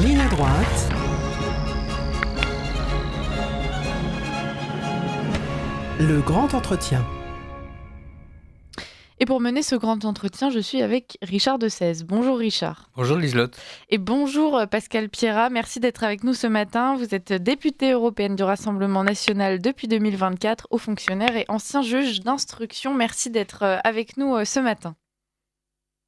Ligne droite. Le grand entretien. Et pour mener ce grand entretien, je suis avec Richard Dessèze. Bonjour Richard. Bonjour Liselotte. Et bonjour Pascal Pierrat, merci d'être avec nous ce matin. Vous êtes députée européenne du Rassemblement national depuis 2024, haut fonctionnaire et ancien juge d'instruction. Merci d'être avec nous ce matin.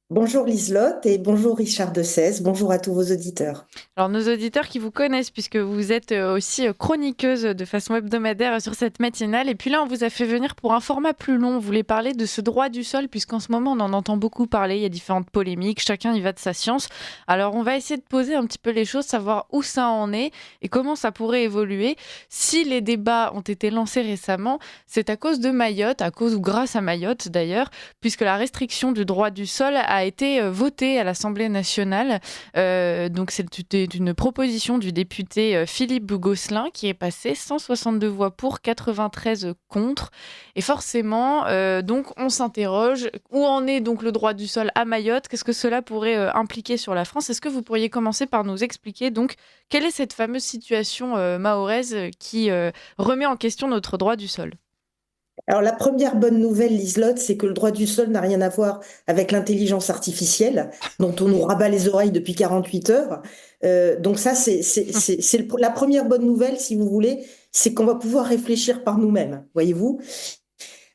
Bonjour Liselotte et bonjour Richard Dessèze, bonjour à tous vos auditeurs. Alors nos auditeurs qui vous connaissent puisque vous êtes aussi chroniqueuse de façon hebdomadaire sur cette matinale et puis là on vous a fait venir pour un format plus long, vous voulez parler de ce droit du sol puisqu'en ce moment on en entend beaucoup parler, il y a différentes polémiques, chacun y va de sa science. Alors on va essayer de poser un petit peu les choses, savoir où ça en est et comment ça pourrait évoluer. Si les débats ont été lancés récemment, c'est à cause de Mayotte, à cause ou grâce à Mayotte d'ailleurs, puisque la restriction du droit du sol a été votée à l'Assemblée nationale. Donc c'était une proposition du député Philippe Gosselin qui est passée 162 voix pour, 93 contre. Et forcément, donc on s'interroge, où en est donc le droit du sol à Mayotte? Qu'est-ce que cela pourrait impliquer sur la France? Est-ce que vous pourriez commencer par nous expliquer donc quelle est cette fameuse situation mahoraise qui remet en question notre droit du sol? Alors la première bonne nouvelle, Liselotte, c'est que le droit du sol n'a rien à voir avec l'intelligence artificielle dont on nous rabat les oreilles depuis 48 heures. Donc ça, la première bonne nouvelle, si vous voulez, c'est qu'on va pouvoir réfléchir par nous-mêmes, voyez-vous.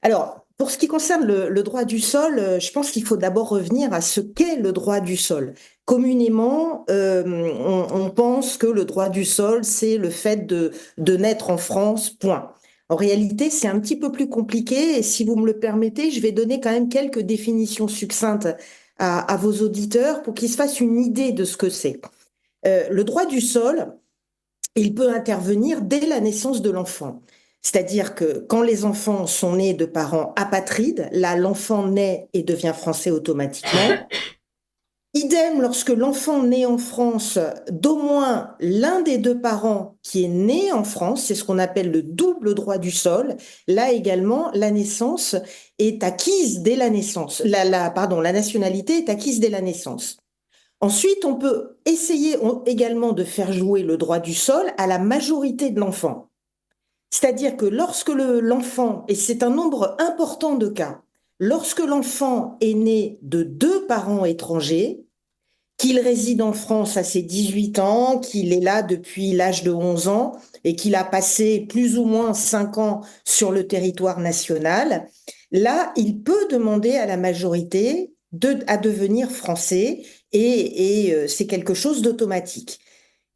Alors, pour ce qui concerne le droit du sol, je pense qu'il faut d'abord revenir à ce qu'est le droit du sol. Communément, on pense que le droit du sol, c'est le fait de naître en France, point. En réalité, c'est un petit peu plus compliqué et si vous me le permettez, je vais donner quand même quelques définitions succinctes à vos auditeurs pour qu'ils se fassent une idée de ce que c'est. Le droit du sol, il peut intervenir dès la naissance de l'enfant. C'est-à-dire que quand les enfants sont nés de parents apatrides, là, l'enfant naît et devient français automatiquement. Idem lorsque l'enfant naît en France d'au moins l'un des deux parents qui est né en France, c'est ce qu'on appelle le double droit du sol. Là également, la naissance est acquise dès la naissance. La nationalité est acquise dès la naissance. Ensuite, on peut essayer également de faire jouer le droit du sol à la majorité de l'enfant. C'est-à-dire que lorsque l'enfant, et c'est un nombre important de cas, lorsque l'enfant est né de deux parents étrangers, qu'il réside en France à ses 18 ans, qu'il est là depuis l'âge de 11 ans et qu'il a passé plus ou moins 5 ans sur le territoire national, là, il peut demander à la majorité à devenir français et c'est quelque chose d'automatique.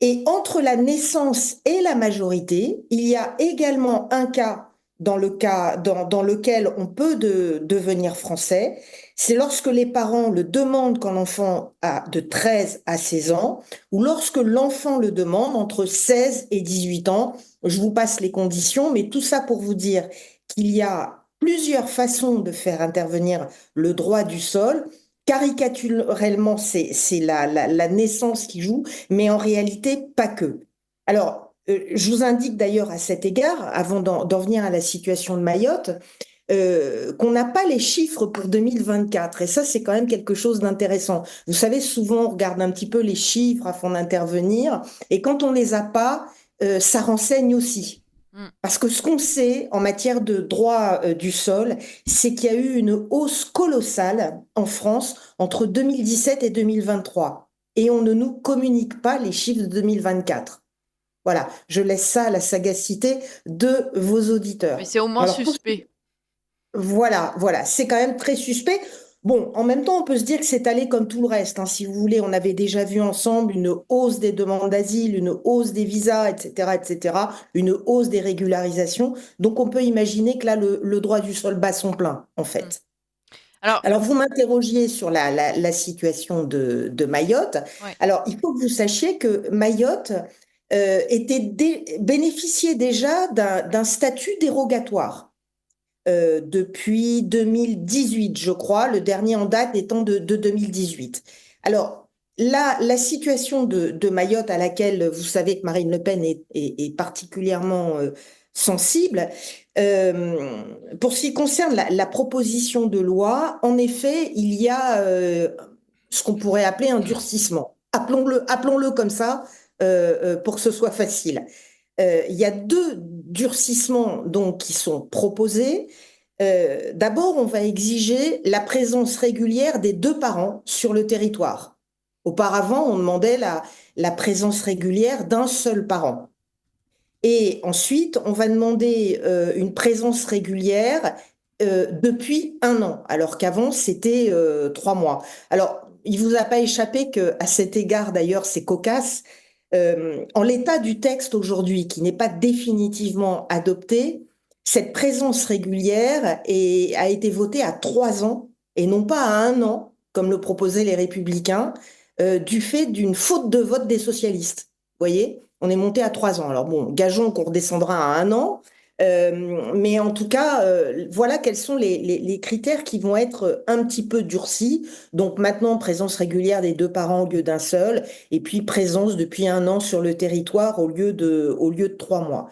Et entre la naissance et la majorité, il y a également un cas dans lequel on peut devenir français, c'est lorsque les parents le demandent quand l'enfant a de 13 à 16 ans, ou lorsque l'enfant le demande entre 16 et 18 ans. Je vous passe les conditions, mais tout ça pour vous dire qu'il y a plusieurs façons de faire intervenir le droit du sol. Caricaturellement, c'est la naissance qui joue, mais en réalité, pas que. Alors, je vous indique d'ailleurs à cet égard, avant d'en venir à la situation de Mayotte, qu'on n'a pas les chiffres pour 2024. Et ça, c'est quand même quelque chose d'intéressant. Vous savez, souvent, on regarde un petit peu les chiffres avant d'intervenir. Et quand on les a pas, ça renseigne aussi. Parce que ce qu'on sait en matière de droit du sol, c'est qu'il y a eu une hausse colossale en France entre 2017 et 2023. Et on ne nous communique pas les chiffres de 2024. Voilà, je laisse ça à la sagacité de vos auditeurs. Mais c'est au moins suspect. Voilà, c'est quand même très suspect. Bon, en même temps, on peut se dire que c'est allé comme tout le reste, hein. Si vous voulez, on avait déjà vu ensemble une hausse des demandes d'asile, une hausse des visas, etc., une hausse des régularisations. Donc, on peut imaginer que là, le droit du sol bat son plein, en fait. Alors, vous m'interrogiez sur la situation de Mayotte. Ouais. Alors, il faut que vous sachiez que Mayotte bénéficiait déjà d'un statut dérogatoire depuis 2018, je crois, le dernier en date étant de 2018. Alors, la situation de Mayotte, à laquelle vous savez que Marine Le Pen est particulièrement sensible, pour ce qui concerne la proposition de loi, en effet, il y a ce qu'on pourrait appeler un durcissement. appelons-le comme ça pour que ce soit facile. Il y a deux durcissements donc qui sont proposés. D'abord, on va exiger la présence régulière des deux parents sur le territoire. Auparavant, on demandait la présence régulière d'un seul parent. Et ensuite, on va demander une présence régulière depuis 1 an, alors qu'avant, c'était 3 mois. Alors, il vous a pas échappé qu'à cet égard, d'ailleurs, c'est cocasse. En l'état du texte aujourd'hui, qui n'est pas définitivement adopté, cette présence régulière a été votée à 3 ans et non pas à 1 an, comme le proposaient les Républicains, du fait d'une faute de vote des socialistes. Vous voyez? On est monté à 3 ans. Alors bon, gageons qu'on redescendra à 1 an. Mais en tout cas, voilà quels sont les critères qui vont être un petit peu durcis. Donc maintenant, présence régulière des deux parents au lieu d'un seul, et puis présence depuis 1 an sur le territoire au lieu de 3 mois.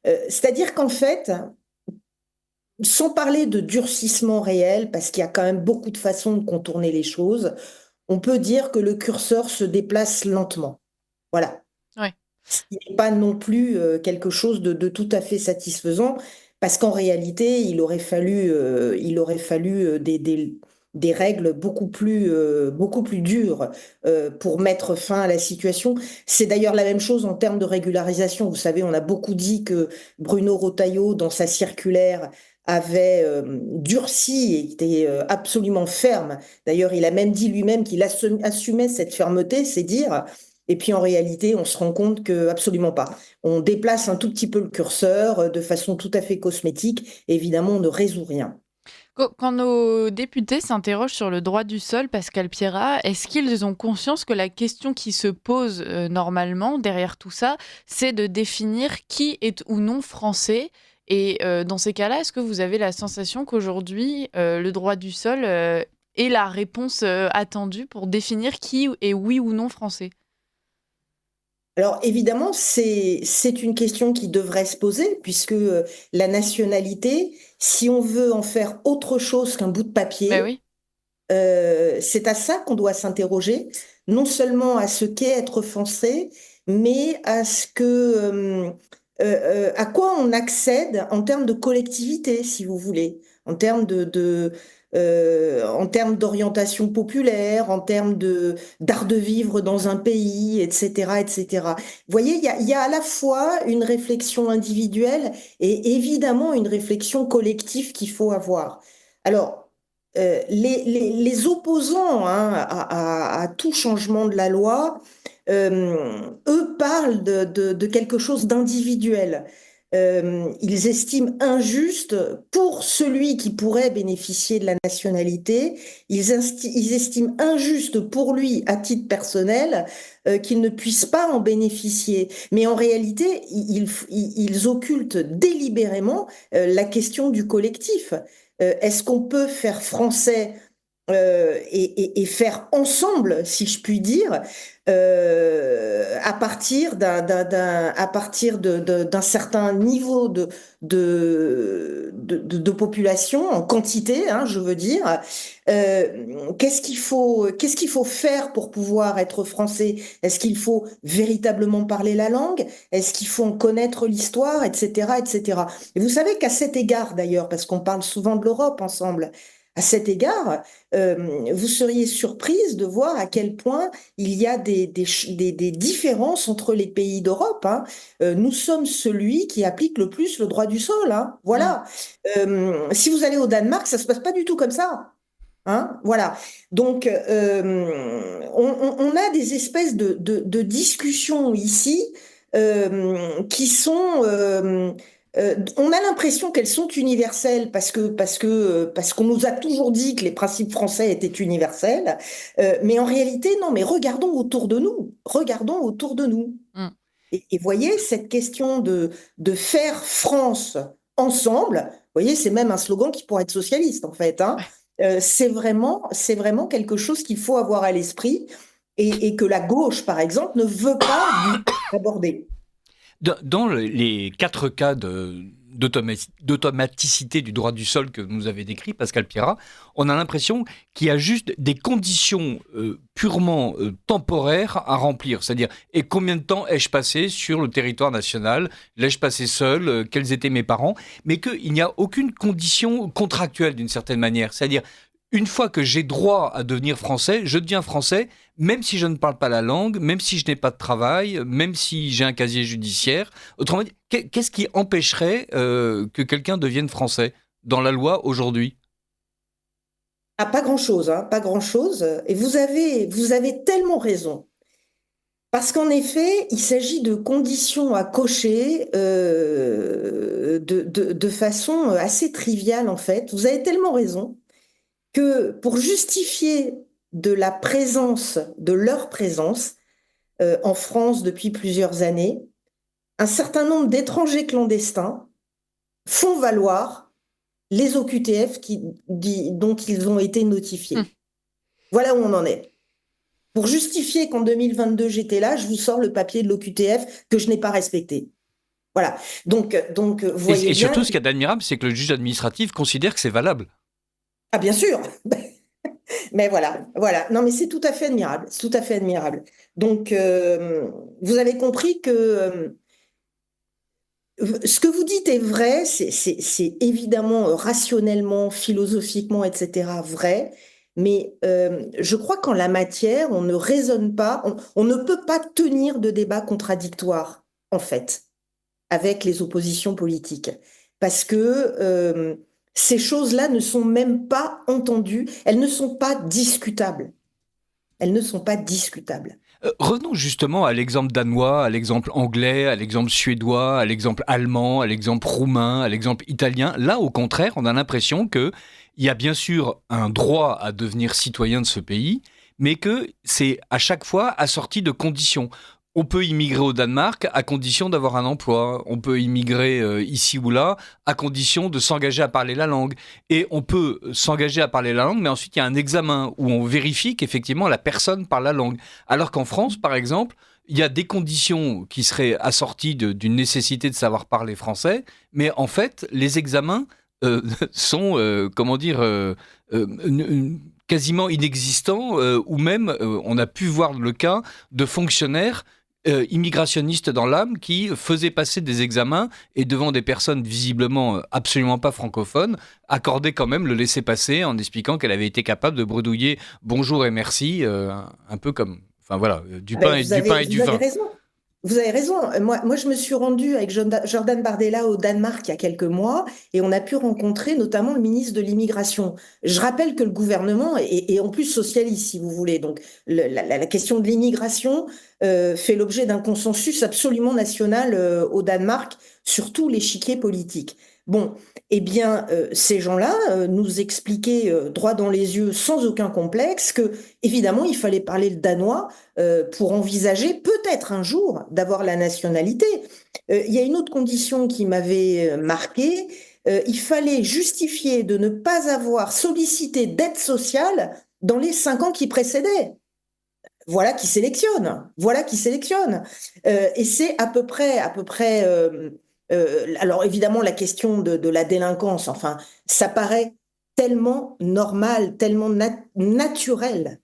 C'est-à-dire qu'en fait, sans parler de durcissement réel, parce qu'il y a quand même beaucoup de façons de contourner les choses, on peut dire que le curseur se déplace lentement. Voilà. Ouais. Ce qui n'est pas non plus quelque chose de tout à fait satisfaisant, parce qu'en réalité, il aurait fallu des règles beaucoup plus dures pour mettre fin à la situation. C'est d'ailleurs la même chose en termes de régularisation. Vous savez, on a beaucoup dit que Bruno Retailleau, dans sa circulaire, avait durci et était absolument ferme. D'ailleurs, il a même dit lui-même qu'il assumait cette fermeté, c'est dire. Et puis en réalité, on se rend compte que absolument pas. On déplace un tout petit peu le curseur de façon tout à fait cosmétique. Et évidemment, on ne résout rien. Quand nos députés s'interrogent sur le droit du sol, Pascal Pierrat, est-ce qu'ils ont conscience que la question qui se pose normalement derrière tout ça, c'est de définir qui est ou non français? Et dans ces cas-là, est-ce que vous avez la sensation qu'aujourd'hui, le droit du sol est la réponse attendue pour définir qui est oui ou non français? Alors évidemment, c'est une question qui devrait se poser, puisque la nationalité, si on veut en faire autre chose qu'un bout de Ben papier, oui. c'est à ça qu'on doit s'interroger, non seulement à ce qu'est être français, mais à quoi on accède en termes de collectivité, si vous voulez, en termes en termes d'orientation populaire, en termes d'art de vivre dans un pays, etc., etc. Vous voyez, il y a à la fois une réflexion individuelle et évidemment une réflexion collective qu'il faut avoir. Alors, les opposants hein, à tout changement de la loi, eux parlent de quelque chose d'individuel. Ils estiment injuste pour celui qui pourrait bénéficier de la nationalité, ils estiment injuste pour lui à titre personnel qu'il ne puisse pas en bénéficier. Mais en réalité, ils occultent délibérément la question du collectif. Est-ce qu'on peut faire français et faire ensemble, si je puis dire, à partir d'un certain niveau de population, en quantité, hein, je veux dire. Qu'est-ce qu'il faut faire pour pouvoir être français? Est-ce qu'il faut véritablement parler la langue? Est-ce qu'il faut en connaître l'histoire, etc., etc. Et vous savez qu'à cet égard, d'ailleurs, parce qu'on parle souvent de l'Europe ensemble, à cet égard, vous seriez surprise de voir à quel point il y a des différences entre les pays d'Europe. Hein. Nous sommes celui qui applique le plus le droit du sol. Hein. Mm. Voilà. Si vous allez au Danemark, ça se passe pas du tout comme ça. Hein. Voilà. Donc, on a des espèces de discussions ici qui sont on a l'impression qu'elles sont universelles parce qu'on nous a toujours dit que les principes français étaient universels, mais en réalité non. Mais regardons autour de nous. Mm. Et voyez cette question de faire France ensemble. Voyez, c'est même un slogan qui pourrait être socialiste en fait. Hein. C'est vraiment quelque chose qu'il faut avoir à l'esprit et que la gauche, par exemple, ne veut pas du tout aborder. Dans les 4 cas d'automaticité du droit du sol que nous avez décrit, Pascal Pierrat, on a l'impression qu'il y a juste des conditions purement temporaires à remplir. C'est-à-dire, et combien de temps ai-je passé sur le territoire national? L'ai-je passé seul? Quels étaient mes parents? Mais qu'il n'y a aucune condition contractuelle d'une certaine manière. C'est-à-dire, une fois que j'ai droit à devenir français, je deviens français, même si je ne parle pas la langue, même si je n'ai pas de travail, même si j'ai un casier judiciaire. Autrement dit, qu'est-ce qui empêcherait que quelqu'un devienne français dans la loi aujourd'hui? Ah, pas grand-chose, hein, pas grand-chose. Et vous avez tellement raison. Parce qu'en effet, il s'agit de conditions à cocher de façon assez triviale, en fait. Vous avez tellement raison que pour justifier de leur présence en France depuis plusieurs années, un certain nombre d'étrangers clandestins font valoir les OQTF dont ils ont été notifiés. Voilà où on en est. Pour justifier qu'en 2022 j'étais là, je vous sors le papier de l'OQTF que je n'ai pas respecté. Voilà. Donc voyez Et surtout, bien. ce qu'il y a d'admirable, c'est que le juge administratif considère que c'est valable. Ah, bien sûr. Mais voilà. Non, mais c'est tout à fait admirable. C'est tout à fait admirable. Donc, vous avez compris que ce que vous dites est vrai, c'est évidemment rationnellement, philosophiquement, etc. vrai, mais je crois qu'en la matière, on ne raisonne pas, on ne peut pas tenir de débat contradictoire, en fait, avec les oppositions politiques, parce que ces choses-là ne sont même pas entendues, elles ne sont pas discutables. Elles ne sont pas discutables. Revenons justement à l'exemple danois, à l'exemple anglais, à l'exemple suédois, à l'exemple allemand, à l'exemple roumain, à l'exemple italien. Là, au contraire, on a l'impression qu'il y a bien sûr un droit à devenir citoyen de ce pays, mais que c'est à chaque fois assorti de conditions. On peut immigrer au Danemark à condition d'avoir un emploi. On peut immigrer ici ou là à condition de s'engager à parler la langue. Et on peut s'engager à parler la langue, mais ensuite il y a un examen où on vérifie qu'effectivement la personne parle la langue. Alors qu'en France, par exemple, il y a des conditions qui seraient assorties d'une nécessité de savoir parler français, mais en fait, les examens sont, quasiment inexistants, ou même on a pu voir le cas de fonctionnaires immigrationnistes dans l'âme qui faisaient passer des examens et devant des personnes visiblement absolument pas francophones, accordaient quand même le laissez-passer en expliquant qu'elle avait été capable de bredouiller bonjour et merci, un peu comme, enfin voilà, du pain et du Vous vin. avez raison. Vous avez raison. Moi, je me suis rendue avec Jordan Bardella au Danemark il y a quelques mois et on a pu rencontrer notamment le ministre de l'Immigration. Je rappelle que le gouvernement est en plus socialiste, si vous voulez. Donc, la question de l'immigration fait l'objet d'un consensus absolument national au Danemark sur tout l'échiquier politique. Bon, eh bien, ces gens-là nous expliquaient droit dans les yeux, sans aucun complexe, que évidemment, il fallait parler le danois pour envisager peut-être un jour d'avoir la nationalité. Il y a une autre condition qui m'avait marquée. Il fallait justifier de ne pas avoir sollicité d'aide sociale dans les 5 ans qui précédaient. Voilà qui sélectionne. Voilà qui sélectionne. Et c'est à peu près. Alors évidemment, la question de la délinquance, enfin, ça paraît tellement normal, tellement naturel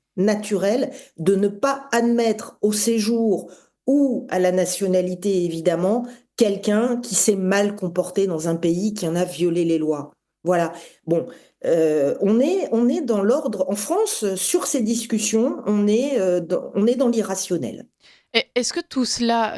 de ne pas admettre au séjour ou à la nationalité, évidemment, quelqu'un qui s'est mal comporté dans un pays, qui en a violé les lois. Voilà. Bon, on est dans l'ordre, en France, sur ces discussions, on est dans l'irrationnel. Est-ce que tout cela,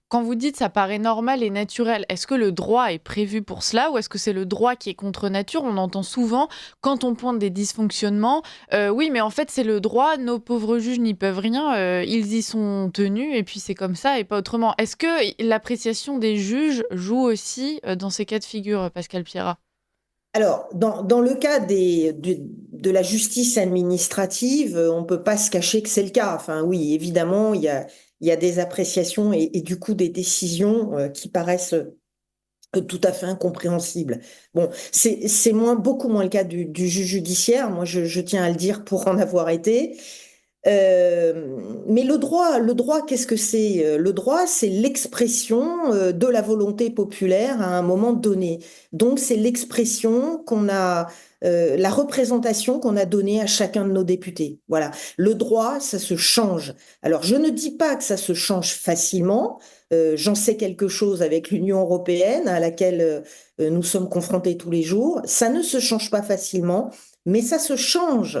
quand vous dites ça paraît normal et naturel, est-ce que le droit est prévu pour cela ou est-ce que c'est le droit qui est contre nature? On entend souvent, quand on pointe des dysfonctionnements, oui, mais en fait, c'est le droit, nos pauvres juges n'y peuvent rien, ils y sont tenus et puis c'est comme ça et pas autrement. Est-ce que l'appréciation des juges joue aussi dans ces cas de figure, Pascal Pierrat? Alors, dans le cas de la justice administrative, on ne peut pas se cacher que c'est le cas. Enfin, oui, évidemment, il y a des appréciations et du coup des décisions qui paraissent tout à fait incompréhensibles. Bon, beaucoup moins le cas du juge judiciaire. Moi, je tiens à le dire pour en avoir été. Mais le droit, qu'est-ce que c'est? Le droit, c'est l'expression de la volonté populaire à un moment donné. Donc, c'est l'expression la représentation qu'on a donnée à chacun de nos députés. Voilà. Le droit, ça se change. Alors, je ne dis pas que ça se change facilement. J'en sais quelque chose avec l'Union européenne à laquelle nous sommes confrontés tous les jours. Ça ne se change pas facilement. Mais ça se change.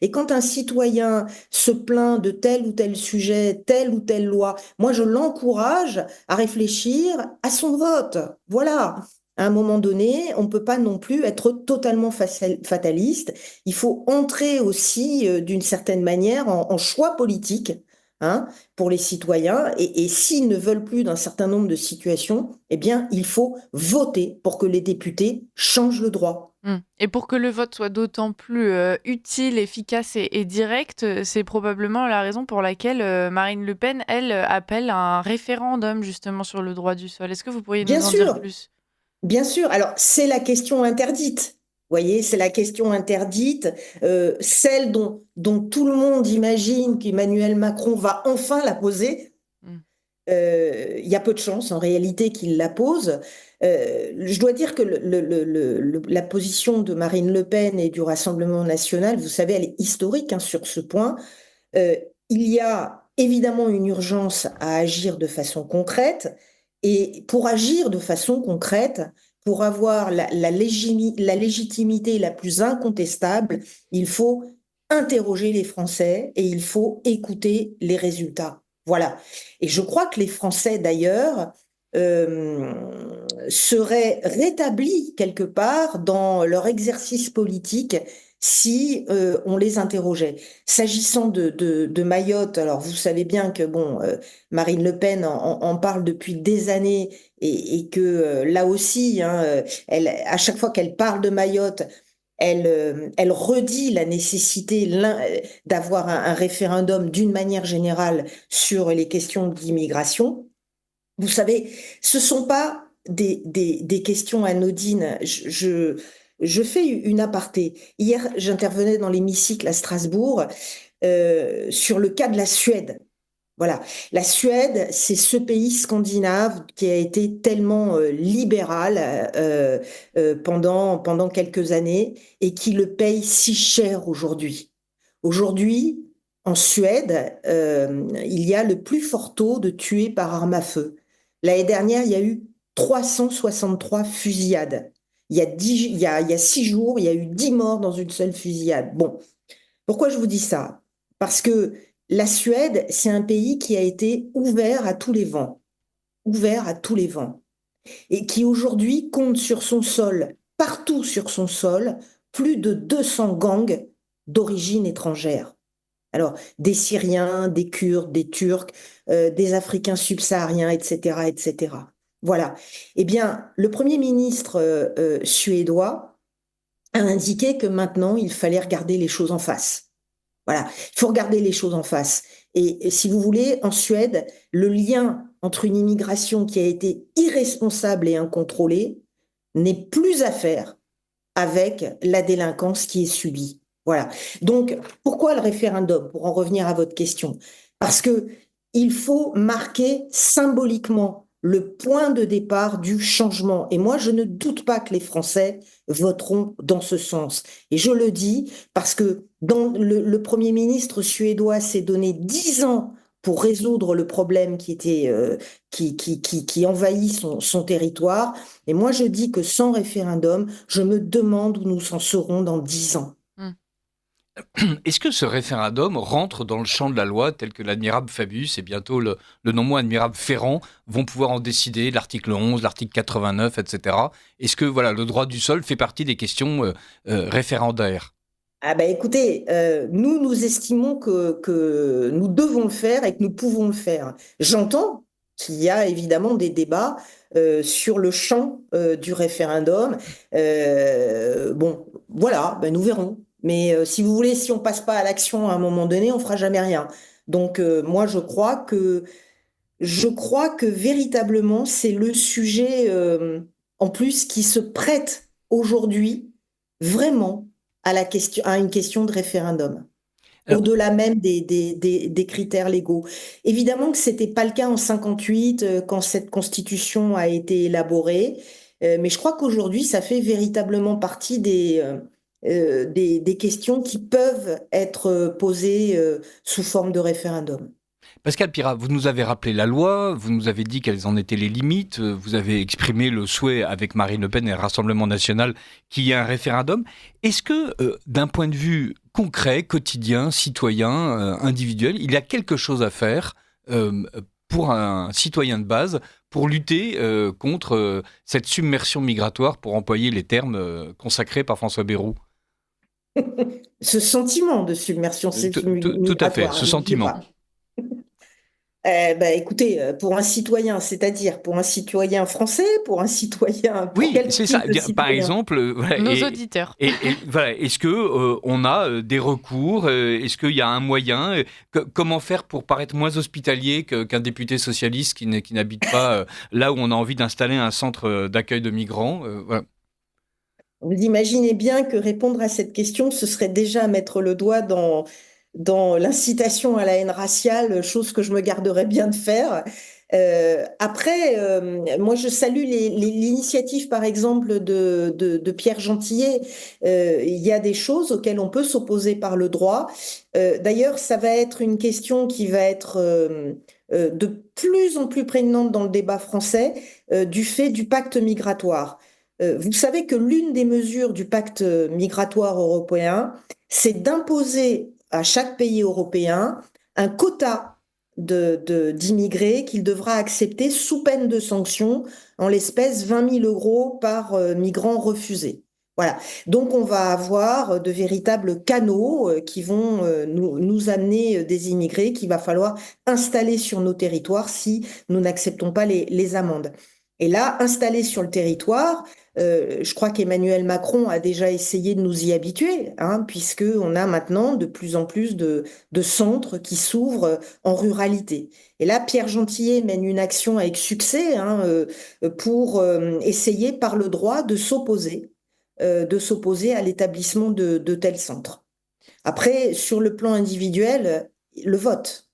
Et quand un citoyen se plaint de tel ou tel sujet, telle ou telle loi, moi je l'encourage à réfléchir à son vote. Voilà. À un moment donné, on ne peut pas non plus être totalement fataliste. Il faut entrer aussi, d'une certaine manière, en choix politique, hein, pour les citoyens. Et s'ils ne veulent plus d'un certain nombre de situations, eh bien, il faut voter pour que les députés changent le droit. Et pour que le vote soit d'autant plus utile, efficace et direct, c'est probablement la raison pour laquelle Marine Le Pen, elle, appelle à un référendum justement sur le droit du sol. Est-ce que vous pourriez Bien nous en dire sûr, plus? bien sûr. Alors, c'est la question interdite. Vous voyez, c'est la question interdite, celle dont tout le monde imagine qu'Emmanuel Macron va enfin la poser. Mm. Il y a peu de chances en réalité qu'il la pose. Je dois dire que la position de Marine Le Pen et du Rassemblement national, vous savez, elle est historique, hein, sur ce point. Euh, il y a évidemment une urgence à agir de façon concrète. Et pour agir de façon concrète, pour avoir la légitimité la plus incontestable, il faut interroger les Français et il faut écouter les résultats. Voilà. Et je crois que les Français, d'ailleurs, euh, seraient rétablis quelque part dans leur exercice politique si on les interrogeait. S'agissant de Mayotte, alors vous savez bien que bon, Marine Le Pen en parle depuis des années et que là aussi, hein, à chaque fois qu'elle parle de Mayotte, elle redit la nécessité d'avoir un référendum d'une manière générale sur les questions d'immigration. Vous savez, ce ne sont pas des questions anodines. Je fais une aparté. Hier, j'intervenais dans l'hémicycle à Strasbourg sur le cas de la Suède. Voilà. La Suède, c'est ce pays scandinave qui a été tellement libéral pendant quelques années et qui le paye si cher aujourd'hui. Aujourd'hui, en Suède, il y a le plus fort taux de tués par arme à feu. L'année dernière, il y a eu 363 fusillades. Il y a 6 jours, il y a eu 10 morts dans une seule fusillade. Bon, pourquoi je vous dis ça? Parce que la Suède, c'est un pays qui a été ouvert à tous les vents, et qui aujourd'hui compte sur son sol, partout sur son sol, plus de 200 gangs d'origine étrangère. Alors, des Syriens, des Kurdes, des Turcs, des Africains subsahariens, etc., etc. Voilà. Eh bien, le Premier ministre suédois a indiqué que maintenant, il fallait regarder les choses en face. Voilà, il faut regarder les choses en face. Et si vous voulez, en Suède, le lien entre une immigration qui a été irresponsable et incontrôlée n'est plus à faire avec la délinquance qui est subie. Voilà. Donc, pourquoi le référendum? Pour en revenir à votre question. Parce que il faut marquer symboliquement le point de départ du changement. Et moi, je ne doute pas que les Français voteront dans ce sens. Et je le dis parce que le Premier ministre suédois s'est donné 10 ans pour résoudre le problème qui envahit son territoire. Et moi, je dis que sans référendum, je me demande où nous en serons dans 10 ans. Est-ce que ce référendum rentre dans le champ de la loi tel que l'admirable Fabius et bientôt le non moins admirable Ferrand vont pouvoir en décider, l'article 11, l'article 89, etc. Est-ce que voilà, le droit du sol fait partie des questions référendaires? Ah ben écoutez, nous estimons que nous devons le faire et que nous pouvons le faire. J'entends qu'il y a évidemment des débats sur le champ du référendum. Bon, voilà, ben nous verrons. Mais si vous voulez, si on passe pas à l'action à un moment donné, on fera jamais rien. Donc moi, je crois que véritablement, c'est le sujet en plus qui se prête aujourd'hui vraiment à une question de référendum. Alors, au-delà même des critères légaux. Évidemment que c'était pas le cas en 58 quand cette constitution a été élaborée, mais je crois qu'aujourd'hui, ça fait véritablement partie des questions qui peuvent être posées sous forme de référendum. Pascal Pirat, vous nous avez rappelé la loi, vous nous avez dit quelles en étaient les limites, vous avez exprimé le souhait avec Marine Le Pen et le Rassemblement national qu'il y ait un référendum. Est-ce que, d'un point de vue concret, quotidien, citoyen, individuel, il y a quelque chose à faire pour un citoyen de base pour lutter contre cette submersion migratoire, pour employer les termes consacrés par François Bayrou? Ce sentiment de submersion Tout à fait, migratoire, ce n'oubliez sentiment. pas. Écoutez, pour un citoyen, c'est-à-dire pour un citoyen français, pour un citoyen, pour Oui, quel c'est ça. type de Par citoyen? exemple, voilà, Nos auditeurs. voilà, est-ce que on a des recours est-ce qu'il y a un moyen comment faire pour paraître moins hospitalier qu'un député socialiste qui n'habite pas là où on a envie d'installer un centre d'accueil de migrants voilà. Vous imaginez bien que répondre à cette question, ce serait déjà mettre le doigt dans l'incitation à la haine raciale, chose que je me garderais bien de faire. Après, moi, je salue l'initiative, par exemple, de Pierre Gentillet. Il y a des choses auxquelles on peut s'opposer par le droit. D'ailleurs, ça va être une question qui va être de plus en plus prégnante dans le débat français, du fait du pacte migratoire. Vous savez que l'une des mesures du pacte migratoire européen, c'est d'imposer à chaque pays européen un quota d'immigrés qu'il devra accepter sous peine de sanctions, en l'espèce 20 000 euros par migrant refusé. Voilà. Donc, on va avoir de véritables canaux qui vont nous amener des immigrés qu'il va falloir installer sur nos territoires si nous n'acceptons pas les amendes. Et là, installés sur le territoire, je crois qu'Emmanuel Macron a déjà essayé de nous y habituer, hein, puisqu'on a maintenant de plus en plus de centres qui s'ouvrent en ruralité. Et là, Pierre Gentillet mène une action avec succès, hein, pour essayer par le droit de s'opposer à l'établissement de tels centres. Après, sur le plan individuel, le vote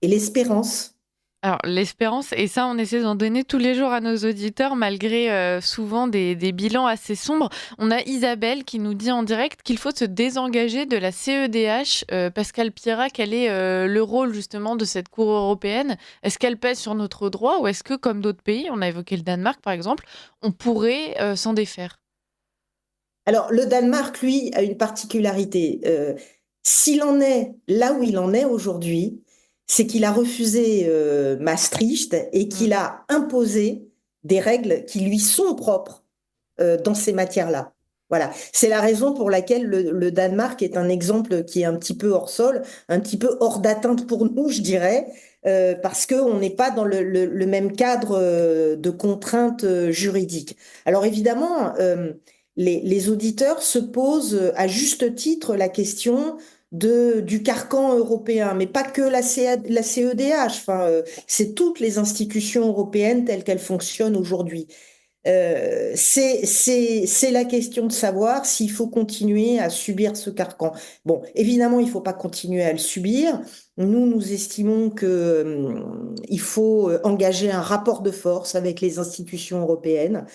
et l'espérance. Alors, l'espérance, et ça, on essaie d'en donner tous les jours à nos auditeurs, malgré souvent des bilans assez sombres. On a Isabelle qui nous dit en direct qu'il faut se désengager de la CEDH. Pascal Pirat, quel est le rôle justement de cette Cour européenne? Est-ce qu'elle pèse sur notre droit ou est-ce que, comme d'autres pays, on a évoqué le Danemark par exemple, on pourrait s'en défaire? Alors, le Danemark, lui, a une particularité. S'il en est là où il en est aujourd'hui, c'est qu'il a refusé Maastricht et qu'il a imposé des règles qui lui sont propres dans ces matières-là. Voilà. C'est la raison pour laquelle le Danemark est un exemple qui est un petit peu hors sol, un petit peu hors d'atteinte pour nous, je dirais, parce qu'on n'est pas dans le même cadre de contraintes juridiques. Alors évidemment, les auditeurs se posent à juste titre la question du carcan européen, mais pas que la CEDH, enfin, c'est toutes les institutions européennes telles qu'elles fonctionnent aujourd'hui. C'est la question de savoir s'il faut continuer à subir ce carcan. Bon, évidemment, il ne faut pas continuer à le subir. Nous estimons que il faut engager un rapport de force avec les institutions européennes.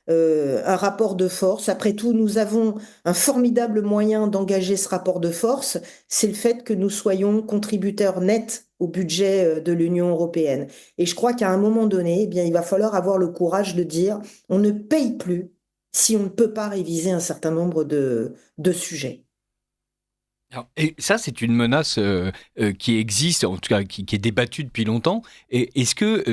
Un rapport de force. Après tout, nous avons un formidable moyen d'engager ce rapport de force, c'est le fait que nous soyons contributeurs nets au budget de l'Union européenne. Et je crois qu'à un moment donné, eh bien, il va falloir avoir le courage de dire on ne paye plus si on ne peut pas réviser un certain nombre de sujets. Alors, et ça, c'est une menace qui existe, en tout cas qui est débattue depuis longtemps. Et est-ce que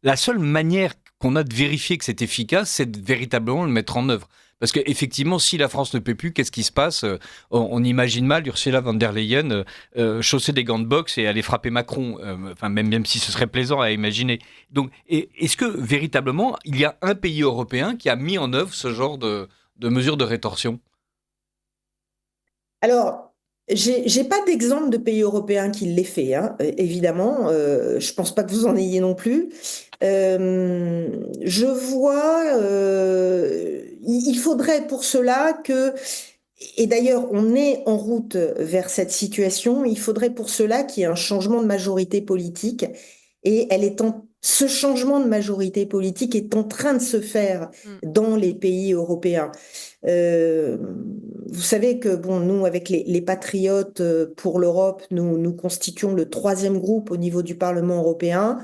la seule manière qu'on a de vérifier que c'est efficace, c'est de véritablement le mettre en œuvre? Parce qu'effectivement, si la France ne peut plus, qu'est-ce qui se passe? On imagine mal Ursula von der Leyen chausser des gants de boxe et aller frapper Macron, enfin, même si ce serait plaisant à imaginer. Donc, est-ce que véritablement, il y a un pays européen qui a mis en œuvre ce genre de mesures de rétorsion? Alors, j'ai pas d'exemple de pays européen qui l'ait fait, hein, évidemment. Je pense pas que vous en ayez non plus. Je vois, il faudrait pour cela que Et d'ailleurs, on est en route vers cette situation. Il faudrait pour cela qu'il y ait un changement de majorité politique. Et ce changement de majorité politique est en train de se faire Mm. dans les pays européens. Euh, Vous savez que bon, nous, avec les Patriotes pour l'Europe, nous constituons le troisième groupe au niveau du Parlement européen.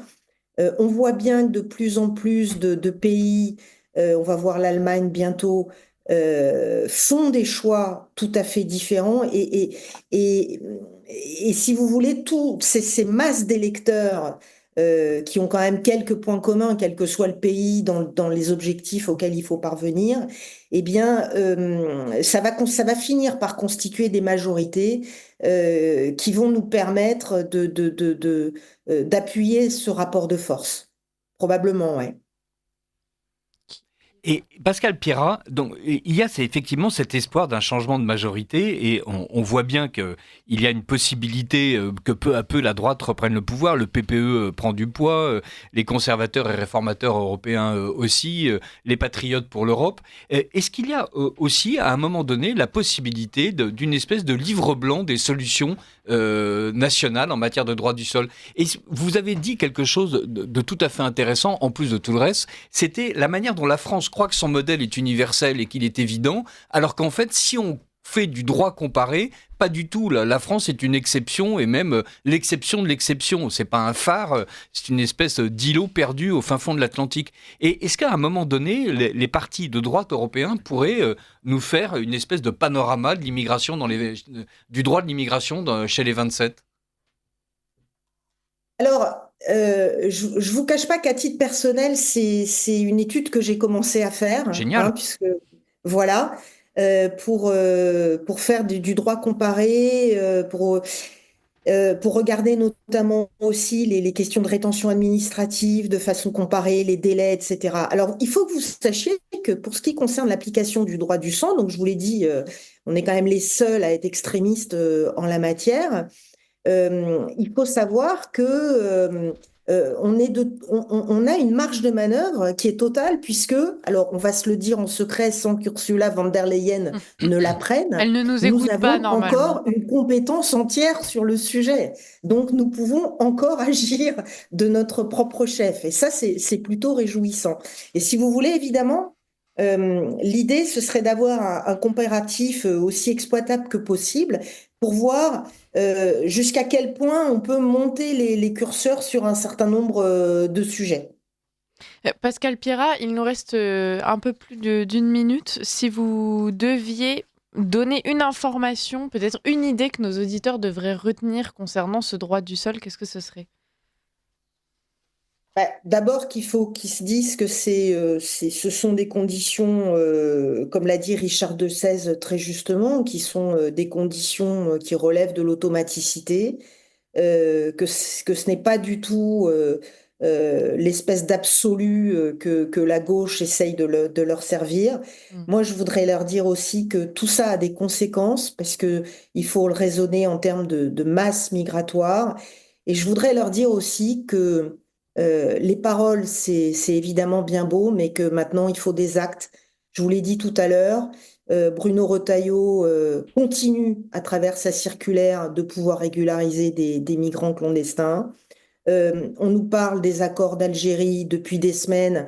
On voit bien que de plus en plus de pays, on va voir l'Allemagne bientôt, font des choix tout à fait différents. Et, et si vous voulez, tous ces masses d'électeurs qui ont quand même quelques points communs, quel que soit le pays, dans les objectifs auxquels il faut parvenir, eh bien, ça va finir par constituer des majorités qui vont nous permettre d'appuyer ce rapport de force. Probablement, ouais. Et Pascal Pierrat, donc, il y a effectivement cet espoir d'un changement de majorité et on voit bien qu'il y a une possibilité que peu à peu la droite reprenne le pouvoir. Le PPE prend du poids, les conservateurs et réformateurs européens aussi, les patriotes pour l'Europe. Est-ce qu'il y a aussi à un moment donné la possibilité d'une espèce de livre blanc des solutions nationales en matière de droit du sol? Et vous avez dit quelque chose de tout à fait intéressant, en plus de tout le reste, c'était la manière dont la France croit que son modèle est universel et qu'il est évident, alors qu'en fait, si on fait du droit comparé, pas du tout. La France est une exception et même l'exception de l'exception. C'est pas un phare, c'est une espèce d'îlot perdu au fin fond de l'Atlantique. Et est-ce qu'à un moment donné, les partis de droite européens pourraient nous faire une espèce de panorama de l'immigration du droit de l'immigration chez les 27 ? Alors, je vous cache pas qu'à titre personnel, c'est une étude que j'ai commencé à faire, Génial. puisque voilà, pour faire du droit comparé, pour regarder notamment aussi les questions de rétention administrative, de façon comparée, les délais, etc. Alors, il faut que vous sachiez que pour ce qui concerne l'application du droit du sang, donc je vous l'ai dit, on est quand même les seuls à être extrémistes en la matière. Il faut savoir que on a une marge de manœuvre qui est totale puisque, alors on va se le dire en secret sans qu'Ursula von der Leyen ne l'apprenne, Elle ne nous nous écoute avons pas normalement. encore une compétence entière sur le sujet. Donc nous pouvons encore agir de notre propre chef. Et ça, c'est plutôt réjouissant. Et si vous voulez, évidemment, l'idée, ce serait d'avoir un comparatif aussi exploitable que possible pour voir jusqu'à quel point on peut monter les curseurs sur un certain nombre de sujets. Pascal Pierrat, il nous reste un peu plus d'une minute. Si vous deviez donner une information, peut-être une idée que nos auditeurs devraient retenir concernant ce droit du sol, qu'est-ce que ce serait ? D'abord qu'il faut qu'ils se disent que ce sont des conditions, comme l'a dit Richard de Sèze très justement, qui sont des conditions qui relèvent de l'automaticité, que ce n'est pas du tout l'espèce d'absolu que la gauche essaye de leur servir. Moi, je voudrais leur dire aussi que tout ça a des conséquences, parce que il faut le raisonner en termes de masse migratoire. Et je voudrais leur dire aussi que les paroles, c'est évidemment bien beau, mais que maintenant, il faut des actes. Je vous l'ai dit tout à l'heure, Bruno Retailleau continue, à travers sa circulaire, de pouvoir régulariser des migrants clandestins. On nous parle des accords d'Algérie depuis des semaines.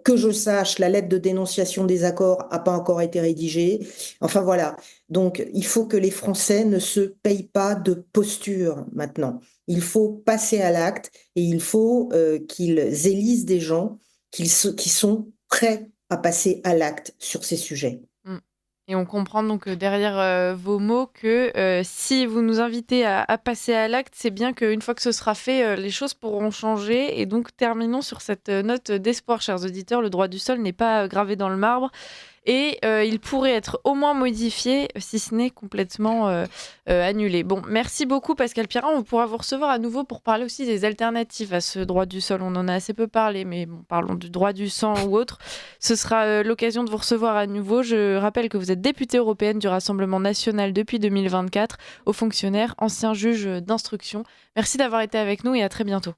Que je sache, la lettre de dénonciation des accords n'a pas encore été rédigée. Enfin voilà. Donc, il faut que les Français ne se payent pas de posture maintenant. Il faut passer à l'acte et il faut qu'ils élisent des gens qui sont prêts à passer à l'acte sur ces sujets. Et on comprend donc derrière vos mots que si vous nous invitez à passer à l'acte, c'est bien qu'une fois que ce sera fait, les choses pourront changer. Et donc terminons sur cette note d'espoir, chers auditeurs. Le droit du sol n'est pas gravé dans le marbre. Et il pourrait être au moins modifié, si ce n'est complètement annulé. Bon, merci beaucoup Pascal Pierrat. On pourra vous recevoir à nouveau pour parler aussi des alternatives à ce droit du sol. On en a assez peu parlé, mais bon, parlons du droit du sang ou autre. Ce sera l'occasion de vous recevoir à nouveau. Je rappelle que vous êtes députée européenne du Rassemblement national depuis 2024, haut fonctionnaire, ancien juge d'instruction. Merci d'avoir été avec nous et à très bientôt.